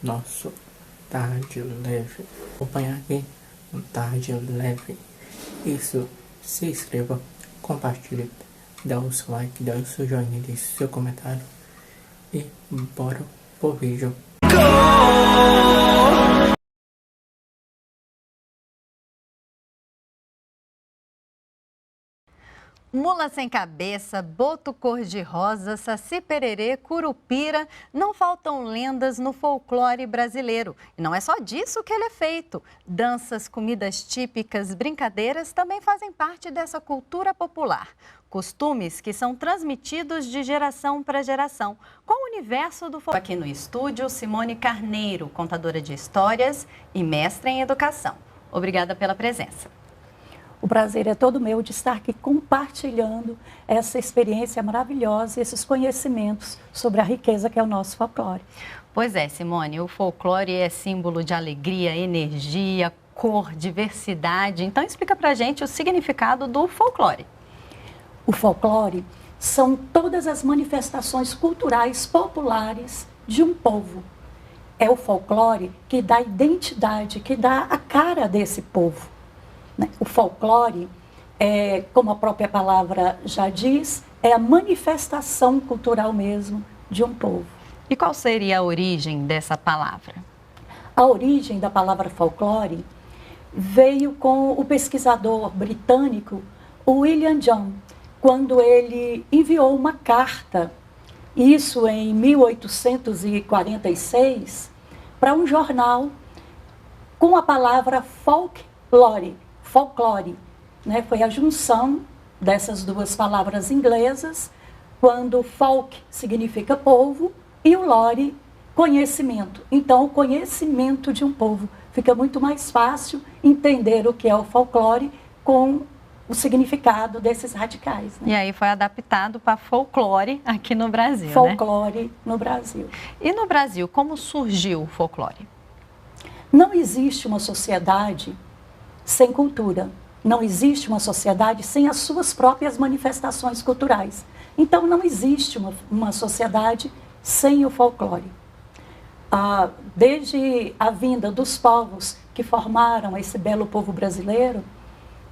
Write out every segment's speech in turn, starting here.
nosso Tarde Leve. Acompanhar aqui no Tarde Leve. Isso, se inscreva, compartilhe, dá o seu like, dá o seu joinha, deixe o seu comentário e bora pro vídeo. Mula sem cabeça, boto cor-de-rosa, saci pererê, curupira, não faltam lendas no folclore brasileiro. E não é só disso que ele é feito. Danças, comidas típicas, brincadeiras também fazem parte dessa cultura popular. Costumes que são transmitidos de geração para geração. Com o universo do folclore. Aqui no estúdio, Simone Carneiro, contadora de histórias e mestra em educação. Obrigada pela presença. O prazer é todo meu de estar aqui compartilhando essa experiência maravilhosa e esses conhecimentos sobre a riqueza que é o nosso folclore. Pois é, Simone, o folclore é símbolo de alegria, energia, cor, diversidade. Então explica pra gente o significado do folclore. O folclore são todas as manifestações culturais populares de um povo. É o folclore que dá identidade, que dá a cara desse povo. O folclore, como a própria palavra já diz, é a manifestação cultural mesmo de um povo. E qual seria a origem dessa palavra? A origem da palavra folclore veio com o pesquisador britânico William John, quando ele enviou uma carta, isso em 1846, para um jornal com a palavra folklore. Folclore, né? Foi a junção dessas duas palavras inglesas, quando folk significa povo e o lore, conhecimento. Então, o conhecimento de um povo fica muito mais fácil entender o que é o folclore com o significado desses radicais. Né? E aí foi adaptado para folclore aqui no Brasil, folclore, né? No Brasil. E no Brasil, como surgiu o folclore? Não existe uma sociedade sem cultura. Não existe uma sociedade sem as suas próprias manifestações culturais. Então, não existe uma sociedade sem o folclore. Desde a vinda dos povos que formaram esse belo povo brasileiro,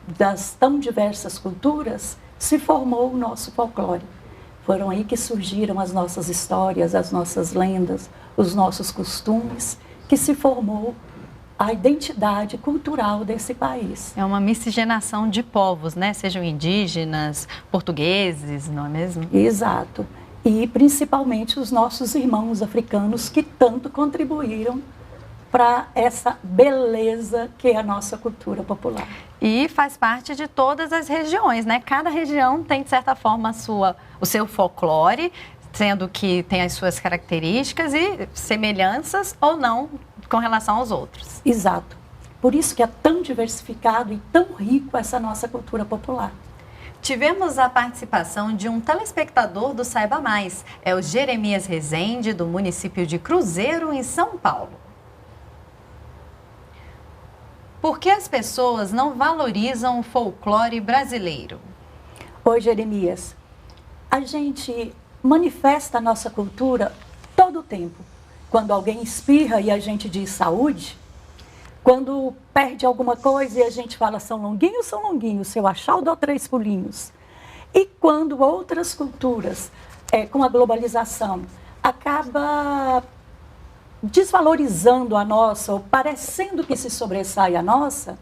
das tão diversas culturas, se formou o nosso folclore. Foram aí que surgiram as nossas histórias, as nossas lendas, os nossos costumes, que se formou a identidade cultural desse país. É uma miscigenação de povos, né? Sejam indígenas, portugueses, não é mesmo? Exato. E principalmente os nossos irmãos africanos que tanto contribuíram para essa beleza que é a nossa cultura popular. E faz parte de todas as regiões, né? Cada região tem, de certa forma, o seu folclore, sendo que tem as suas características e semelhanças ou não com relação aos outros. Exato. Por isso que é tão diversificado e tão rico essa nossa cultura popular. Tivemos a participação de um telespectador do Saiba Mais. É o Jeremias Rezende, do município de Cruzeiro, em São Paulo. Por que as pessoas não valorizam o folclore brasileiro? Oi, Jeremias. A gente manifesta a nossa cultura todo o tempo. Quando alguém espirra e a gente diz saúde, quando perde alguma coisa e a gente fala São Longuinho, seu achar eu dou 3 pulinhos. E quando outras culturas, com a globalização, acaba desvalorizando a nossa, ou parecendo que se sobressai a nossa,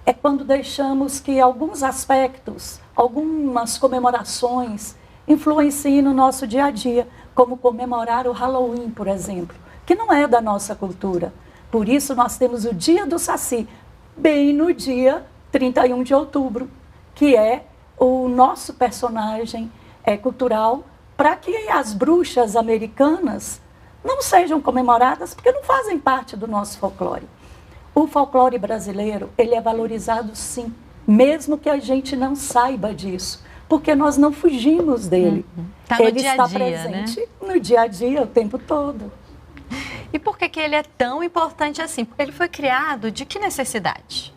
é quando deixamos que alguns aspectos, algumas comemorações, influenciem no nosso dia a dia, como comemorar o Halloween, por exemplo, que não é da nossa cultura. Por isso, nós temos o Dia do Saci, bem no dia 31 de outubro, que é o nosso personagem cultural, para que as bruxas americanas não sejam comemoradas, porque não fazem parte do nosso folclore. O folclore brasileiro, ele é valorizado sim, mesmo que a gente não saiba disso, porque nós não fugimos dele. Tá no ele dia a está dia, presente, né? No dia a dia, o tempo todo. E por que ele é tão importante assim? Porque ele foi criado de que necessidade?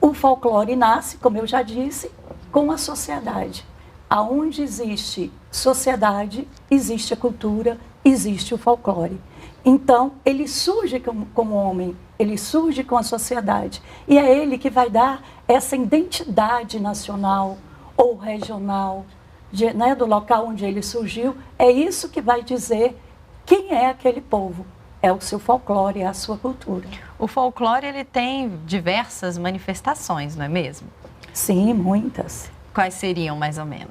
O folclore nasce, como eu já disse, com a sociedade. Aonde existe sociedade, existe a cultura, existe o folclore. Então, ele surge como homem, ele surge com a sociedade. E é ele que vai dar essa identidade nacional ou regional, né, do local onde ele surgiu. É isso que vai dizer quem é aquele povo. É o seu folclore, é a sua cultura. O folclore, ele tem diversas manifestações, não é mesmo? Sim, muitas. Quais seriam, mais ou menos?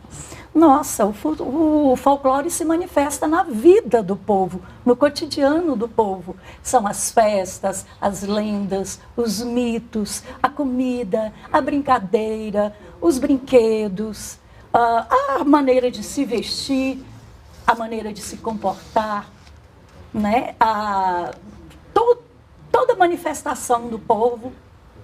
Nossa, o folclore se manifesta na vida do povo, no cotidiano do povo. São as festas, as lendas, os mitos, a comida, a brincadeira, os brinquedos, a maneira de se vestir, a maneira de se comportar, né? Toda manifestação do povo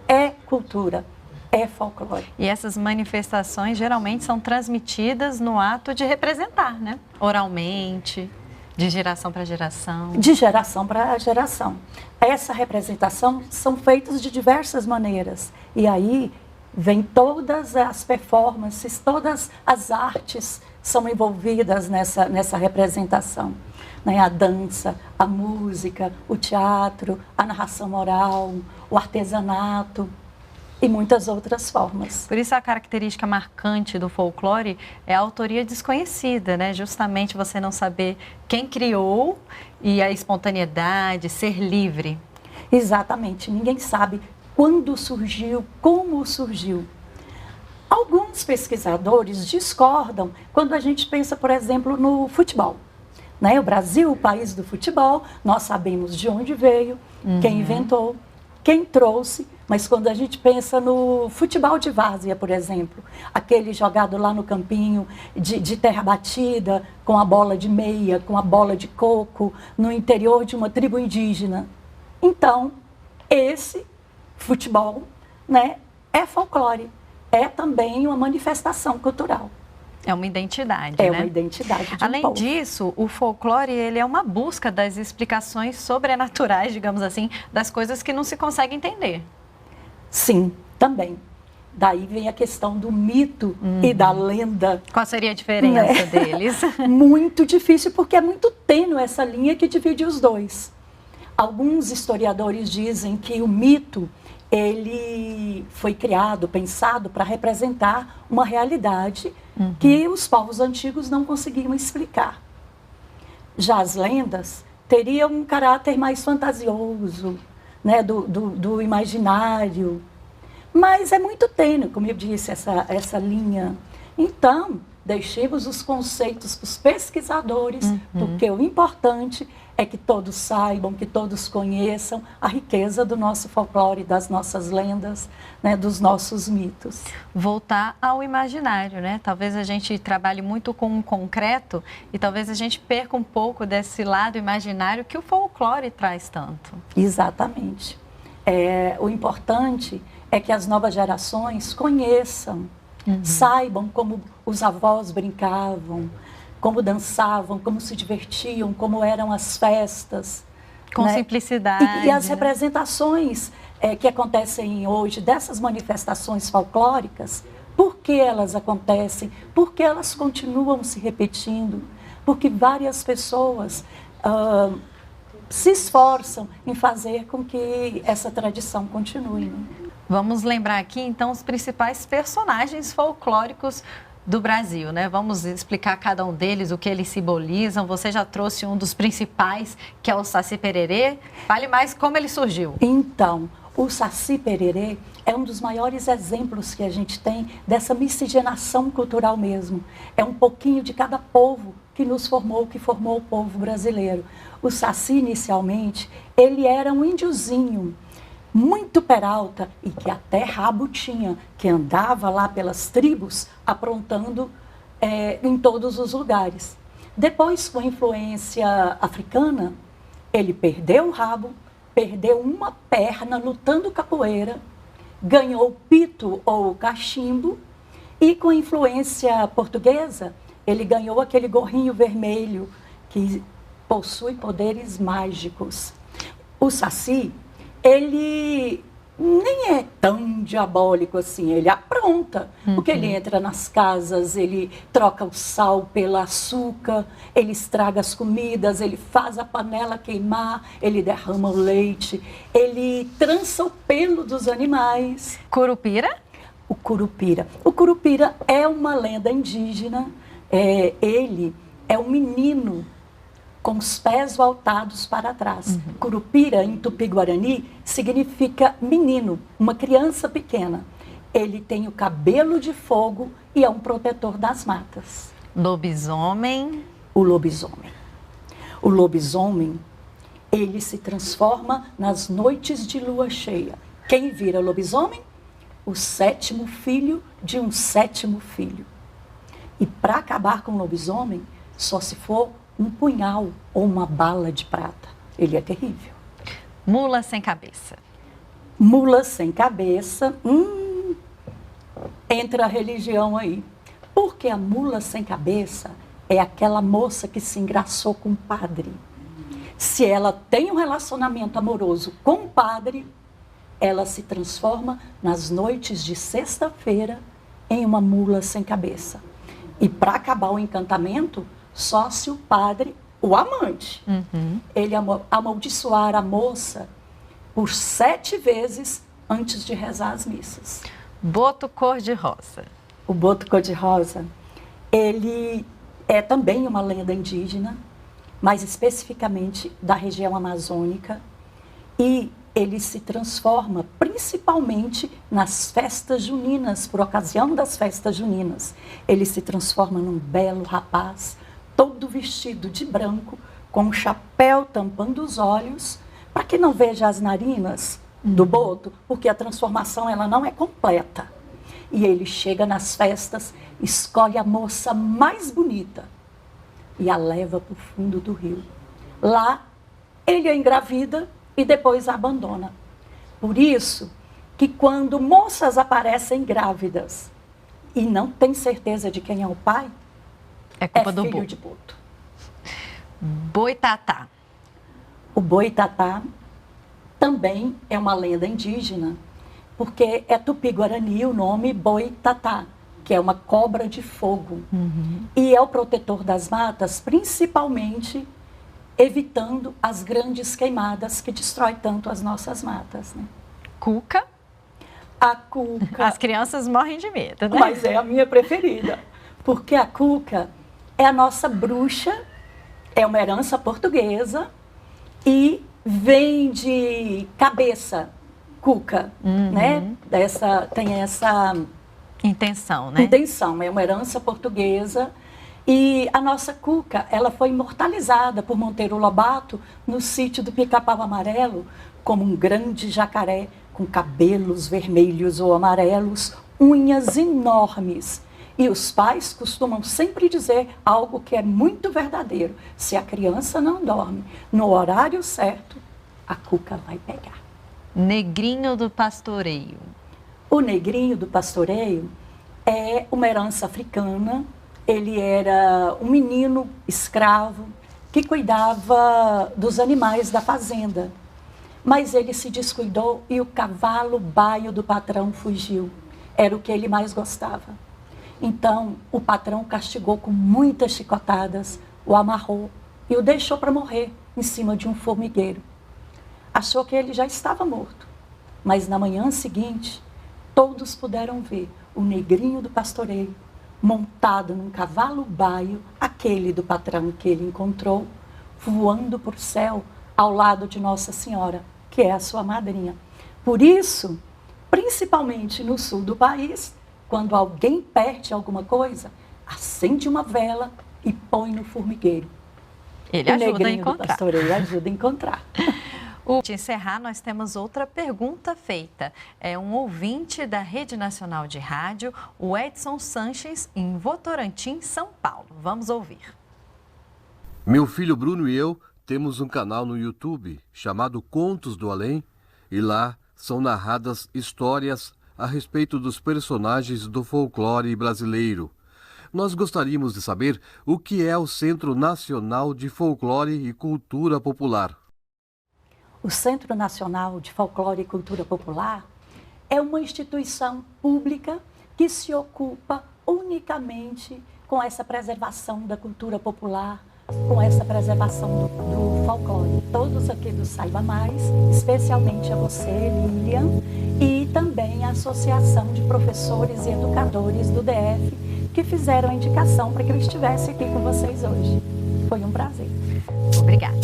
é cultura. É folclore. E essas manifestações geralmente são transmitidas no ato de representar, né? Oralmente, de geração para geração. De geração para geração. Essa representação são feitas de diversas maneiras. E aí vem todas as performances, todas as artes são envolvidas nessa representação. Né? A dança, a música, o teatro, a narração oral, o artesanato. E muitas outras formas. Por isso a característica marcante do folclore é a autoria desconhecida, né? Justamente você não saber quem criou e a espontaneidade, ser livre. Exatamente, ninguém sabe quando surgiu, como surgiu. Alguns pesquisadores discordam quando a gente pensa, por exemplo, no futebol. Né? O Brasil, o país do futebol, nós sabemos de onde veio, quem inventou, quem trouxe. Mas quando a gente pensa no futebol de várzea, por exemplo, aquele jogado lá no campinho de terra batida, com a bola de meia, com a bola de coco, no interior de uma tribo indígena. Então, esse futebol, né, é folclore, é também uma manifestação cultural. É uma identidade, né? É uma identidade de um Além povo. disso, o folclore ele é uma busca das explicações sobrenaturais, digamos assim, das coisas que não se consegue entender. Sim, também. Daí vem a questão do mito e da lenda. Qual seria a diferença deles? Muito difícil, porque é muito tênue essa linha que divide os dois. Alguns historiadores dizem que o mito ele foi criado, pensado para representar uma realidade que os povos antigos não conseguiam explicar. Já as lendas teriam um caráter mais fantasioso, né, do imaginário. Mas é muito tênue, como eu disse, essa linha. Então, deixemos os conceitos para os pesquisadores, porque o importante é que todos saibam, que todos conheçam a riqueza do nosso folclore, das nossas lendas, né, dos nossos mitos. Voltar ao imaginário, né? Talvez a gente trabalhe muito com o concreto e talvez a gente perca um pouco desse lado imaginário que o folclore traz tanto. Exatamente. O importante é que as novas gerações conheçam, saibam como os avós brincavam, como dançavam, como se divertiam, como eram as festas. Com né? simplicidade. E as representações que acontecem hoje, dessas manifestações folclóricas, por que elas acontecem? Por que elas continuam se repetindo? Porque várias pessoas se esforçam em fazer com que essa tradição continue. Né? Vamos lembrar aqui, então, os principais personagens folclóricos do Brasil, né? Vamos explicar cada um deles, o que eles simbolizam. Você já trouxe um dos principais, que é o Saci Pererê. Fale mais como ele surgiu. Então, o Saci Pererê é um dos maiores exemplos que a gente tem dessa miscigenação cultural mesmo. É um pouquinho de cada povo que nos formou, que formou o povo brasileiro. O Saci, inicialmente, ele era um índiozinho, muito peralta e que até rabo tinha, que andava lá pelas tribos aprontando em todos os lugares. Depois, com a influência africana, ele perdeu o rabo, perdeu uma perna lutando capoeira, ganhou o pito ou o cachimbo e com a influência portuguesa, ele ganhou aquele gorrinho vermelho que possui poderes mágicos. O Saci, ele nem é tão diabólico assim, ele apronta, porque ele entra nas casas, ele troca o sal pelo açúcar, ele estraga as comidas, ele faz a panela queimar, ele derrama o leite, ele trança o pelo dos animais. Curupira? O Curupira. O Curupira é uma lenda indígena, ele é um menino com os pés voltados para trás. Curupira, em Tupi-Guarani, significa menino, uma criança pequena. Ele tem o cabelo de fogo e é um protetor das matas. Lobisomem? O lobisomem. O lobisomem, ele se transforma nas noites de lua cheia. Quem vira lobisomem? O 7º filho de um 7º filho. E para acabar com o lobisomem, só se for um punhal ou uma bala de prata. Ele é terrível. Mula sem cabeça. Mula sem cabeça, entra a religião aí. Porque a mula sem cabeça é aquela moça que se engraçou com o padre. Se ela tem um relacionamento amoroso com o padre, ela se transforma nas noites de sexta-feira em uma mula sem cabeça. E para acabar o encantamento, só se o padre, o amante, ele amaldiçoar a moça por 7 vezes antes de rezar as missas. Boto cor-de-rosa. O boto cor-de-rosa, ele é também uma lenda indígena, mais especificamente da região amazônica, e ele se transforma principalmente nas festas juninas, por ocasião das festas juninas. Ele se transforma num belo rapaz, todo vestido de branco, com um chapéu tampando os olhos, para que não veja as narinas do boto, porque a transformação ela não é completa. E ele chega nas festas, escolhe a moça mais bonita e a leva para o fundo do rio. Lá, ele a engravida e depois a abandona. Por isso que quando moças aparecem grávidas e não tem certeza de quem é o pai, é culpa do filho boto. de boto. Boitatá. O boitatá também é uma lenda indígena, porque é Tupi-Guarani o nome boitatá, que é uma cobra de fogo. E é o protetor das matas, principalmente evitando as grandes queimadas que destrói tanto as nossas matas. Né? Cuca. A cuca... As crianças morrem de medo, né? Mas é a minha preferida, porque a cuca é a nossa bruxa, é uma herança portuguesa e vem de cabeça, cuca, né? Tem essa intenção, né? Intenção, é uma herança portuguesa. E a nossa cuca, ela foi imortalizada por Monteiro Lobato no sítio do Pica-Pau Amarelo como um grande jacaré com cabelos vermelhos ou amarelos, unhas enormes. E os pais costumam sempre dizer algo que é muito verdadeiro. Se a criança não dorme no horário certo, a cuca vai pegar. Negrinho do pastoreio. O negrinho do pastoreio é uma herança africana. Ele era um menino escravo que cuidava dos animais da fazenda. Mas ele se descuidou e o cavalo baio do patrão fugiu. Era o que ele mais gostava. Então, o patrão castigou com muitas chicotadas, o amarrou e o deixou para morrer em cima de um formigueiro. Achou que ele já estava morto. Mas na manhã seguinte, todos puderam ver o negrinho do pastoreio montado num cavalo baio, aquele do patrão que ele encontrou, voando por céu ao lado de Nossa Senhora, que é a sua madrinha. Por isso, principalmente no sul do país, quando alguém perde alguma coisa, acende uma vela e põe no formigueiro. Ele ajuda a encontrar. Do pastoreio ajuda a encontrar. De encerrar, nós temos outra pergunta feita. É um ouvinte da Rede Nacional de Rádio, o Edson Sanches, em Votorantim, São Paulo. Vamos ouvir. Meu filho Bruno e eu temos um canal no YouTube chamado Contos do Além, e lá são narradas histórias a respeito dos personagens do folclore brasileiro. Nós gostaríamos de saber o que é o Centro Nacional de Folclore e Cultura Popular. o Centro Nacional de Folclore e Cultura Popular é uma instituição pública que se ocupa unicamente com essa preservação da cultura popular, com essa preservação do folclore. Todos aqui do Saiba Mais, especialmente a você, Lilian, e também a Associação de Professores e Educadores do DF, que fizeram a indicação para que eu estivesse aqui com vocês hoje. Foi um prazer. Obrigada.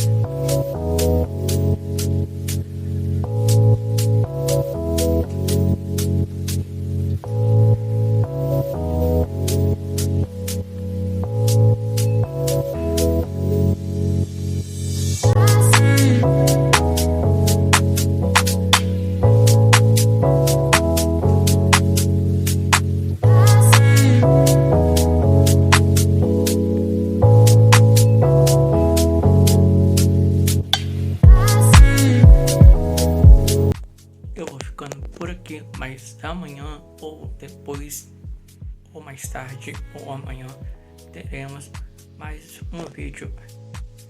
Eu vou ficando por aqui, mas amanhã ou depois, ou mais tarde, ou amanhã, teremos mais um vídeo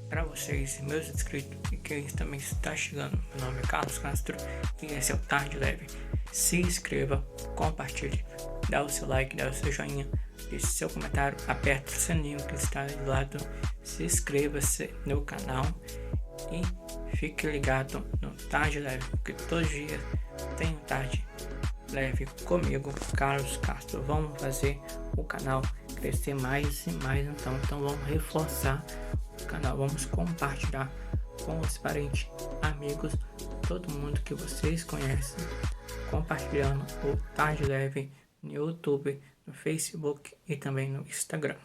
para vocês, meus inscritos, e quem também está chegando. Meu nome é Carlos Castro e esse é o Tarde Leve. Se inscreva, compartilhe, dá o seu like, dá o seu joinha, deixe seu comentário, aperta o sininho que está do lado, se inscreva-se no canal e fique ligado no Tarde Leve, porque todos os dias tem Tarde Leve comigo, Carlos Castro. Vamos fazer o canal crescer mais e mais, então vamos reforçar o canal, vamos compartilhar com os parentes, amigos, todo mundo que vocês conhecem, compartilhando o Tarde Leve no YouTube, no Facebook e também no Instagram.